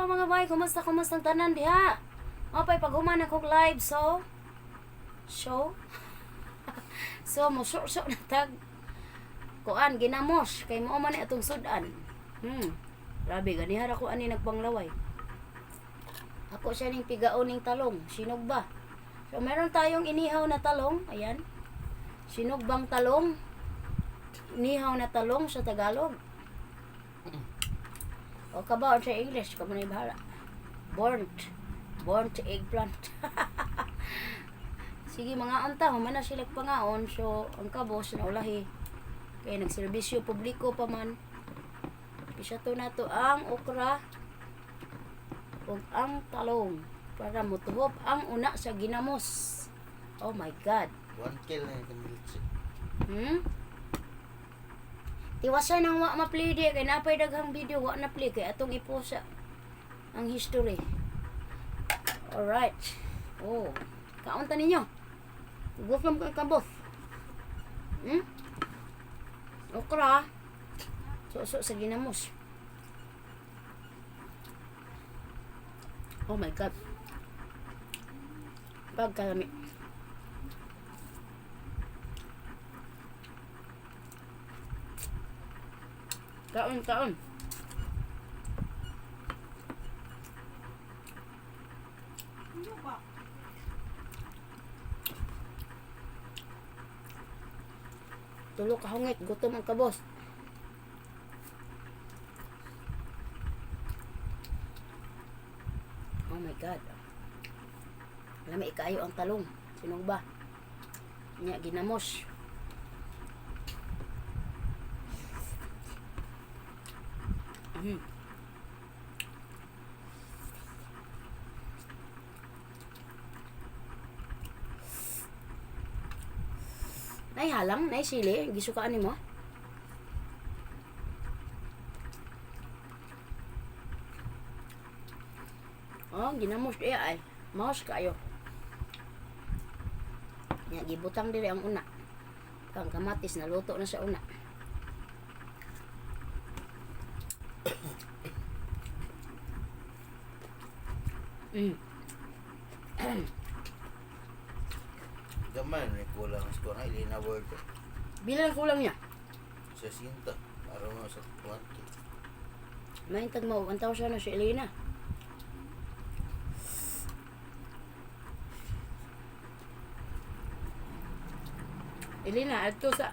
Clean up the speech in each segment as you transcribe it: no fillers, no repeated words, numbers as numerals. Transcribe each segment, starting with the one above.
mga bay, kumusta ang tanan diha? Mapay paghuman akong live show. So mo so na tag kuan ginamos kay mo man ni atong sudan. Grabe ganihara ko ani nagpanglaway. Ako siya ning pigaon ning talong, sinog ba? So meron tayong inihaw na talong, ayan. Sinugbang talong. Inihaw na talong sa Tagalog. O kabaon sa English, kamo na bahala. Burnt eggplant. Sige mga anta, humana sila pangaon. So, ang kabos na ulahi. Kaya nagserbisyo publiko pa man. Isa to na to ang okra ug ang talong para mutuhop ang una sa ginamos. Oh my God. 1 kill na yung militsi. Tiwasan ang wa ma-play di kay napay daghang video wa na play kay atong iposa ang history. Alright. Oh, kaunta ninyo. Gutom ka kabos. Okra. So sa ginamos. Oh my God. Pagkalami. Kaon. Tulo ka hungit, gutom ang kabos. Oh my God. Lami ikayo ang talong. Sinong ba? Nya ginamos. Nay halang, nay sili, gisukaan nimo. Oh, ginamos diya ay. Maos kayo. Nya gibutang diri ang una. Kang kamatis na luto na sa una. Gamay na kulang sa kuha na word. Bilang kulang niya. Sa sinta. Para mo sa 20. May tag mo 1,000 na si Elena. Elena, adto sa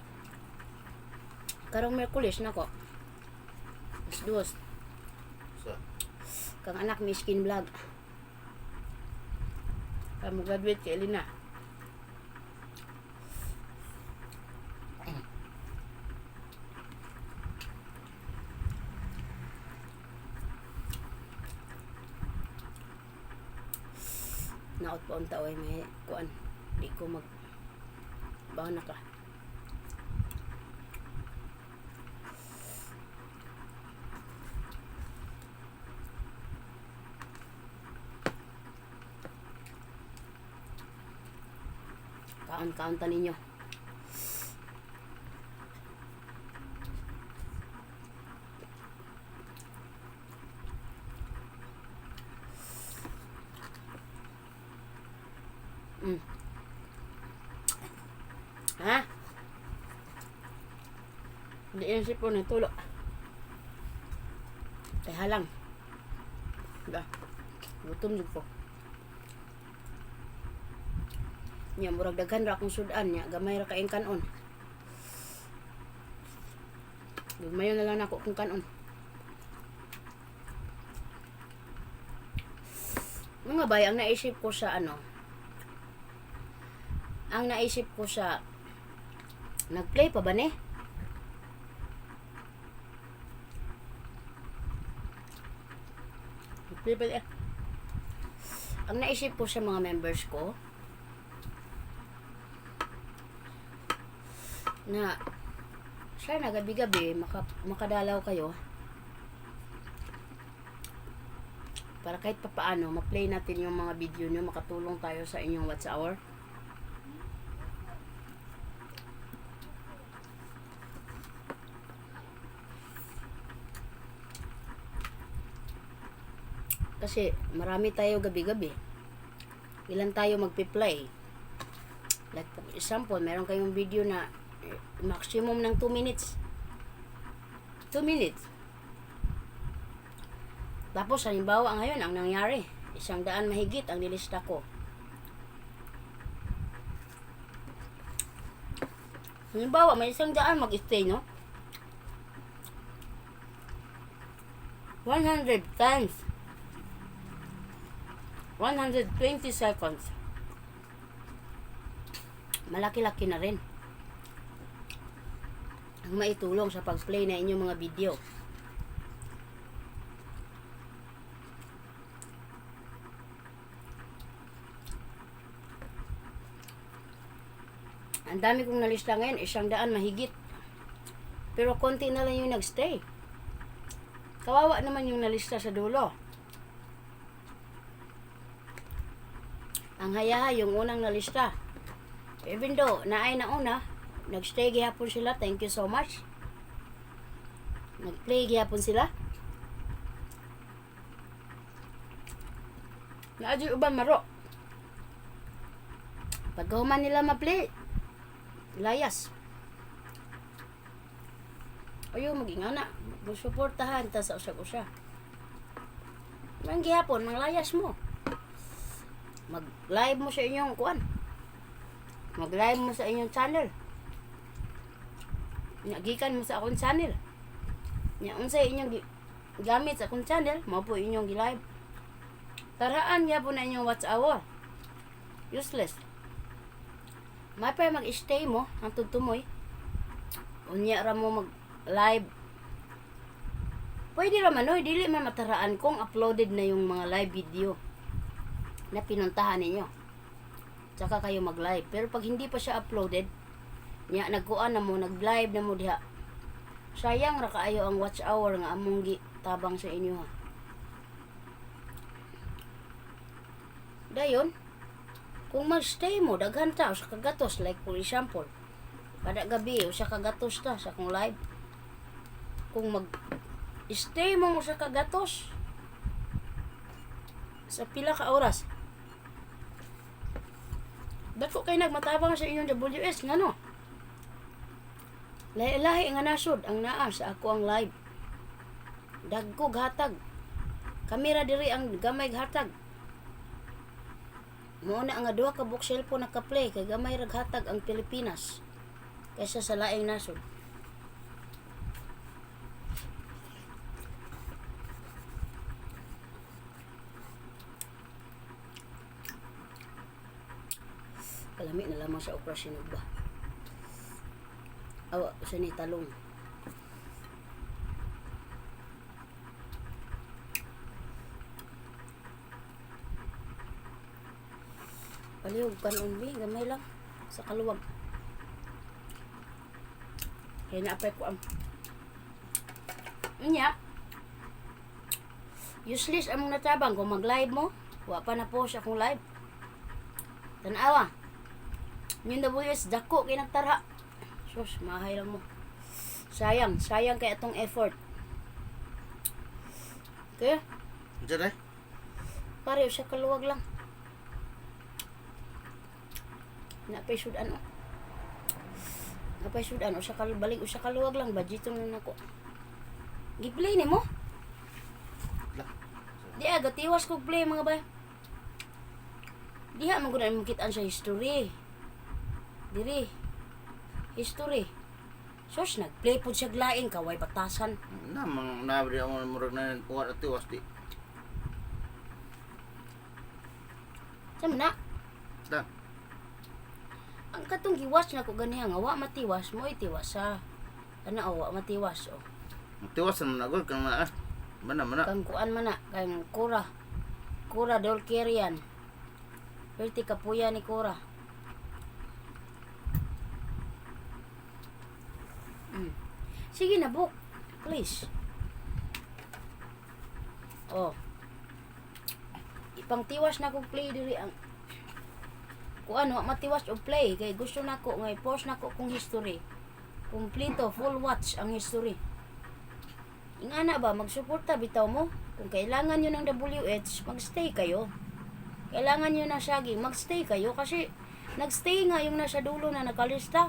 karong Merkulis nako. Dos. Sa Kang anak miskin vlog. Kamu graduate kay Elena. Naot pa unta way may kuan. Di ko mag bawa na ka. Kaon ta ninyo. Ha? Hindi yan sipon na tulo. Kaya halang. Da. Gutom dyan po. Nya murag daghan ra akong sudan nya gamay ra kaing kanon. Gumayon na lang nako kung kanon. Mga bay, ang naisip ko sa nag-play pa ba ni? Nag-play pa eh. Ang naisip ko sa mga members ko na sana gabi-gabi makadalaw kayo para kahit papaano ma-play natin yung mga video nyo, makatulong tayo sa inyong watch hour. Kasi marami tayo gabi-gabi. Ilan tayo magpi-play. Like for example, meron kayong video na maximum ng 2 minutes. 2 minutes. Tapos halimbawa ngayon ang nangyari, 100 mahigit ang nilista ko. Halimbawa may 100 mag-stay, no? 100 times 120 seconds. Malaki-laki na rin ang maitulong sa pag-play na inyong mga video. Ang dami kong nalista ngayon, 100 mahigit. Pero konti na lang yung nagstay. Kawawa naman yung nalista sa dulo. Ang hayaha yung unang nalista. Even though naay na una, nagstay gihapon sila, thank you so much. Nagplay gihapon sila. Naadyo uban maro. Pagkahuman nila ma-play, layas. Ayaw mag-ingana. Magsuportahan ta sa usag-usa. Mang gihapon, manglayas mo. Mag-live mo sa inyong kuan. Mag-live mo sa inyong channel. Nagikan mo sa akong channel. Nya unsay inyong gamit sa akong channel, mao po inyong gi-live. Taraan niya po na inyong watch hour. Useless. Mapay mag-stay mo ang tutumoy. Unya ra mo mag-live. Pwede raman oy, dili man mataraan kung uploaded na yung mga live video na pinuntahan ninyo. Tsaka kayo mag-live. Pero pag hindi pa siya uploaded, nya nagkuan na mo, nag-live na mo diha. Sayang ra kaayo ang watch hour nga among tabang sa inyo ha. Dayon, kung mag-stay mo, daghan ta sa kagatos, like for example, kada gabi o sa kagatos ta sa kong live. Kung mag-stay mo sa kagatos, sa pila ka oras, dako kay nagmatabang sa inyong WS nga no. Lahi-lahi nga nasod ang naa sa ako ang live. Dagkog hatag. Kamera diri ang gamay hatag. Muna nga duha ka book cellphone naka-play kay gamay rag hatag ang Pilipinas kaysa sa laing nasod. Kalami na lamang sa okra sinugba. Awa, sa ni talong. Palihog kanon bi, gamay lang sa kaluwag. Kaya naapay ko ang Unya, useless among natabang kung mag-live mo. Wa pa na post akong live. Tanawa. Yung WS dako kay nagtara. Sus, mahay lang mo. Sayang kay atong effort. Okay? Diyan eh. Pare sa kaluwag lang. Napay sudan o. Napay sudan o sa balik o sa kaluwag lang. Budgetong na nako. Gi-play ni mo? Di aga tiwas ko play mga bay. Diha man gud ang makitaan sa history. Diri. History. Sos nagplay pud siya glaing kaway batasan. Namang nabri ang murag na kuha at tiwas di. Sama na. Da. Ang katong giwas na ko ganiha nga wa matiwas mo itiwas sa ana wa matiwas o. Tiwas naman agad kang na ah. Mana. Kang kuan man na kang Kura. Kura Dolkerian. Perti kapuya ni Kura. Sige na, book. Please. Oh. Ipang tiwas na kong play diri ang kuan wa matiwas og play kay gusto nako nga i-post nako kung history. Kompleto, full watch ang history. Ingana ba, magsuporta bitaw mo. Kung kailangan nyo ng WH, magstay kayo. Kailangan nyo ng saging, magstay kayo. Kasi, nagstay nga yung nasa dulo na nakalista.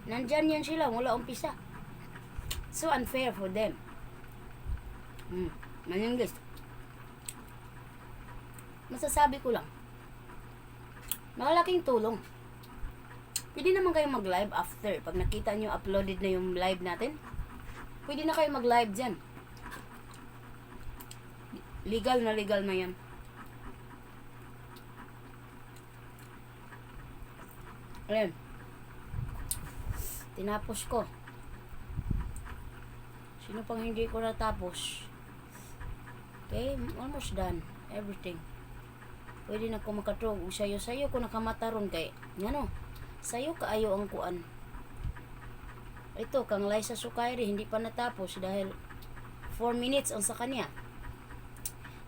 Nandyan yan sila mula umpisa. So unfair for them. Maningis. Masasabi ko lang, malaking tulong. Pwede naman kayo mag-live after. Pag nakita nyo uploaded na yung live natin, pwede na kayo mag-live dyan. Legal na yan. Ayan. Tinapos ko. Sino pang hindi ko natapos? Okay, almost done. Everything. Pwede na ko makatrog. Sayo ko nakamataron kay ngano. Sayo kaayo ang kuan. Ito kang Liza Sukairi hindi pa natapos dahil 4 minutes ang sa kanya.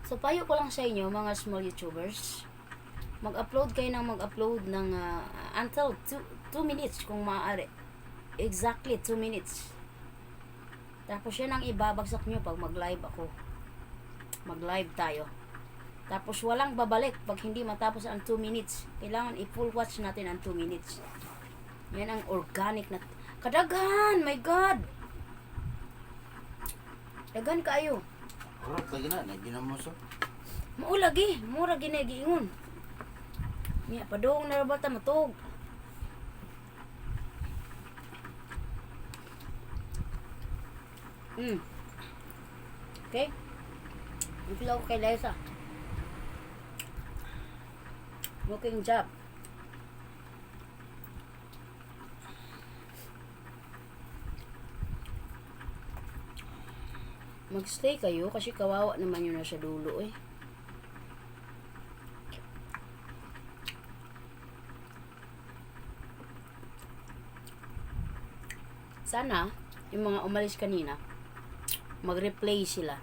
So payo ko lang sa inyo mga small YouTubers. Mag-upload kayo ng until 2 minutes kung maaari. Exactly 2 minutes. Tapos yan ang ibabagsak nyo pag mag-live ako. Mag-live tayo. Tapos walang babalik pag hindi matapos ang 2 minutes. Kailangan i-full watch natin ang 2 minutes. Yan ang organic na... Kadaghan! My God! Daghan kaayo. Kurap lagi na, ginamos. Maulagi. Mura ginagiingon. Niya, padong na rabata matog. Okay? Ipilaw ko kay Liza. Looking job. Magstay kayo kasi kawawa naman yun na sa dulo eh. Sana, yung mga umalis kanina, mag-replay sila.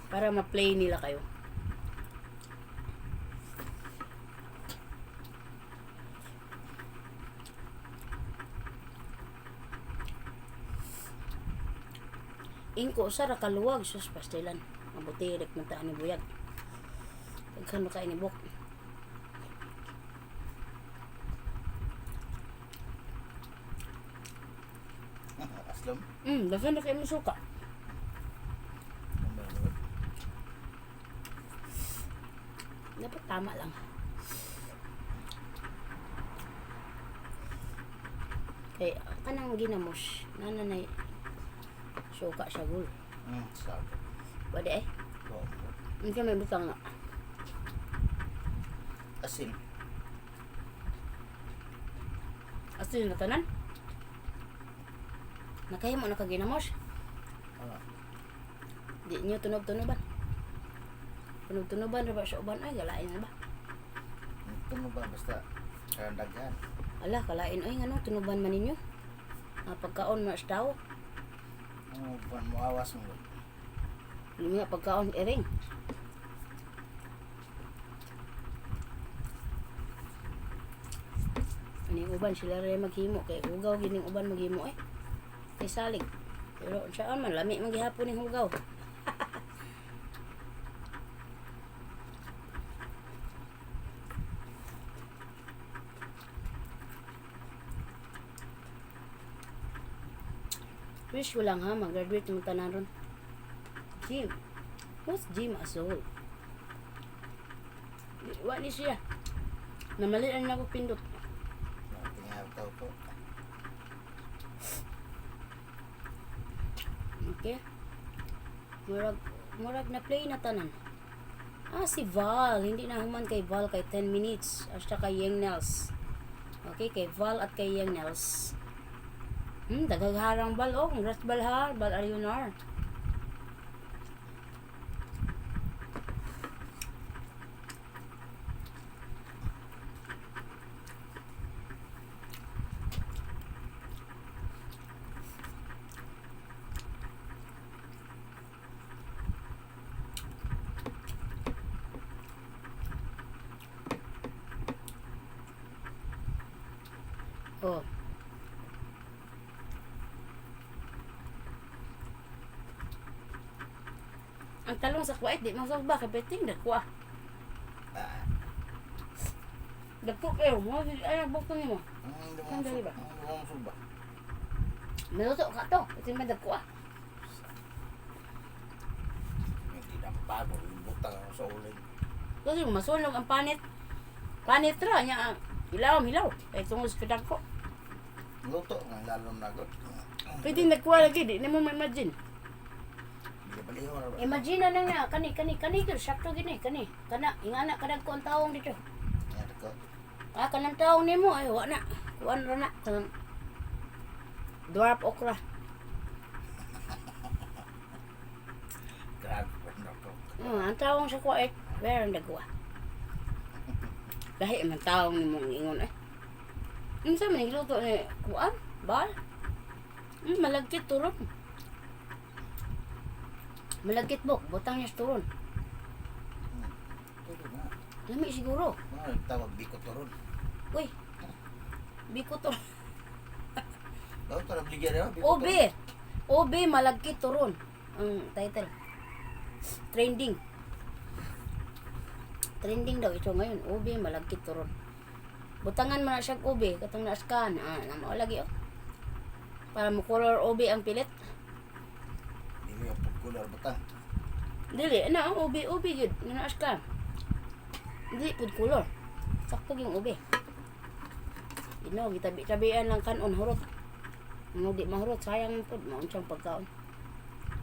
Para ma-play nila kayo. Ingko, sara kaluwag, sus pastilan. Mabuti, rekmentaan ni Buyag. Pagkan mo kain ni Bok. Aslam. Basta na kayo suka. Dapat tama lang. Kaya, kanang ginamos. Nananay. Suka siya gul. Sabi. Pwede eh. Oo. Hindi may butang na. Asin. Asin na tanan. Nakaya mo nakaginamos. Di nyo tunog-tunoban. Tunog-tunoban na ba sa uban? Ay, galain na ba? Tunog ba? Basta karandaghan. Ala, kalain. Ay, nga no, tunuban man ninyo. Pagkaon mas tao. Buwan mo awas mo. Lumiya pagkaon ering. Ani uban sila rin maghimo kay hugaw gining uban maghimo eh. Kay salig. Pero saan man lami man gihapon ning hugaw. Wish ko lang ha, mag-graduate mo tanan ron. Gym. What's gym as a whole? Wali siya. Namalian na ako pindot. Tingnan tao ko. Okay. Murag na play na tanan. Si Val. Hindi na human kay Val kay 10 minutes. Hasta kay Yang Nels. Okay, kay Val at kay Yang Nels. Dagagharang Bal. Oh, congrats Bal ha. Bal Arionar. Oh. Ang talong sa kuwait, di masog ba? Kapiting, dagko ah. Ah, Dagko kayo, mo, ay, nagbukton mo. hindi mo Sandali ba? masog ba? Minuto ka to, ito yung dagko ah. Hindi na bago, butang ako sa uling. Kasi masunog ang panit. Panit ra, niya, hilaw. Ay, tungos ka dagko. Luto, nga lalo na agad. Pwede nagkuha lagi, di mo ma-imagine. Hindi baliho na ba? Imagine na nga, kani, kani, sakto gini, kani. Kana, ingana, kadagko ang taong dito. Yan ko. Ah, kanang taong ni mo, ay, wala na. Kuan ra na, kanang dwarf okra. Grabe pa na ko. Ang taong sa kuwait, meron nagkuha. Lahi man taong ni mong ingon eh. Ano sa man luto ni kuan? Bal? Malagkit turon. Malagkit bok, butang niya sa turon. Pwede na. Lami siguro. Mga nagtawag biko turon. Uy, biko turon. Daw ito nabligyan na biko OB. OB, malagkit turon. Ang title. Trending. Trending daw ito ngayon. OB, malagkit turon. Butangan man na siya OB. Katong naaskan. Namo lagi oh. Para mo color OB ang pilit. Dili yung pagkular butang. Dili, OB yun. Naaskan. Dili, food color. Sakto yung OB. Gitabi-tabian lang kanon hurot. Ano di mahurot, sayang po. Maunsang pagkaon.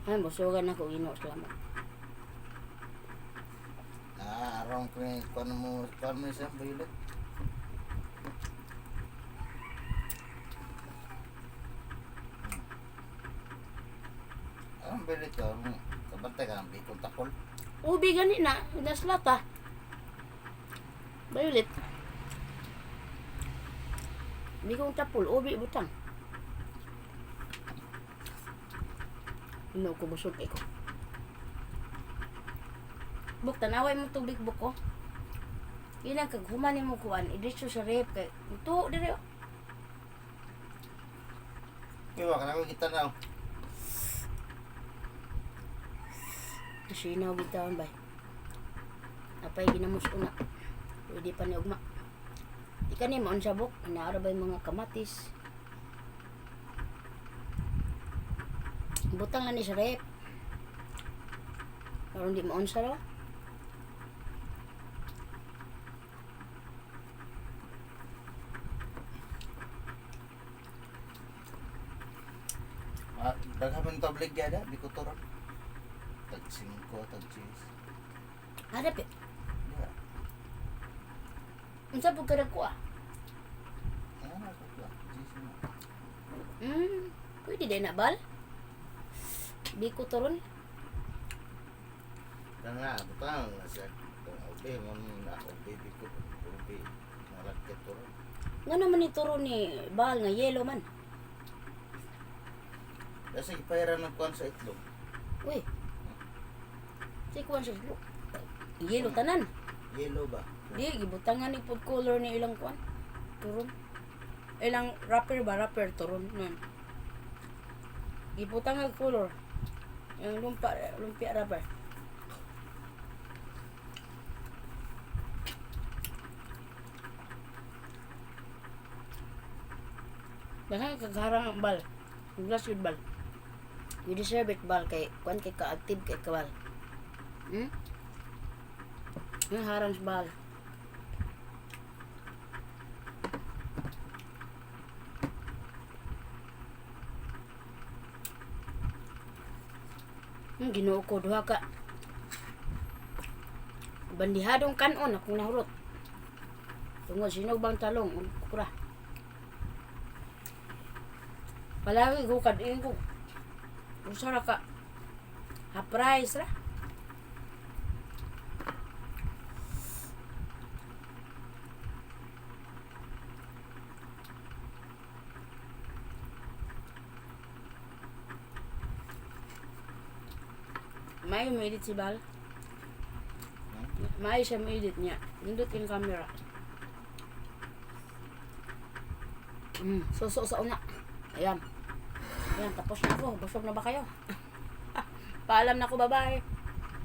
Ay, busugan ako, Ginoo, salamat. Arong ko ni kuan mo siya violet. Ang violet ko, kabantay ka ng bikong takol. OB gani na, naslata. Violet. Hindi kong tapol, OB butang. Ino ko busog ko. Buk, tanaway mo tubig buk ko. Ilang kaghuman mo kuan, idritso sa rep kay ito dire. Iwa ka na ko kita na. Sinaw bitawan bay. Apay ginamos una. Pwede pa ni ugma. Di ka ni maon sa buk, inaara ba yung mga kamatis. Butang na ni sa rep. Karon di maon sa raw. Daghaman to obligya da biko turon. Tag 5, tag 10. Harap eh. Yeah. Unsa pud kada ko ah? Ano ko ba? Pwede din na bal. Di ko turon. Nga, butang na siya. Obe, man na obe biko obe. Malagkit turon. Nga naman ni turon ni bal nga yellow man. Kasi ipairan ng kuan sa itlog. Uy. Si kuan sa blue. Yellow tanan. Yellow ba? Di gibutangan ni food color ni ilang kuan. Turon. Ilang wrapper ba? Wrapper turon nun. Gibutangan color. Yung lumpia wrapper. Dahan kagharang ang bal. Glass with bal. We deserve it bal kay kuan kay ka-active kay kabal. Ang harang sa bal. Ginoo ko duha ka. Bandihadong kanon akong nahurot. Tungod sinog bang talong ukra. Palagi ko kadin ko. Usara ka. Half price ra. May edit si Bal. May siya edit niya. Nindot yung camera. Suso sa una. Ayan. Ayan, tapos na ako. Busog na ba kayo? Paalam na ako, bye-bye.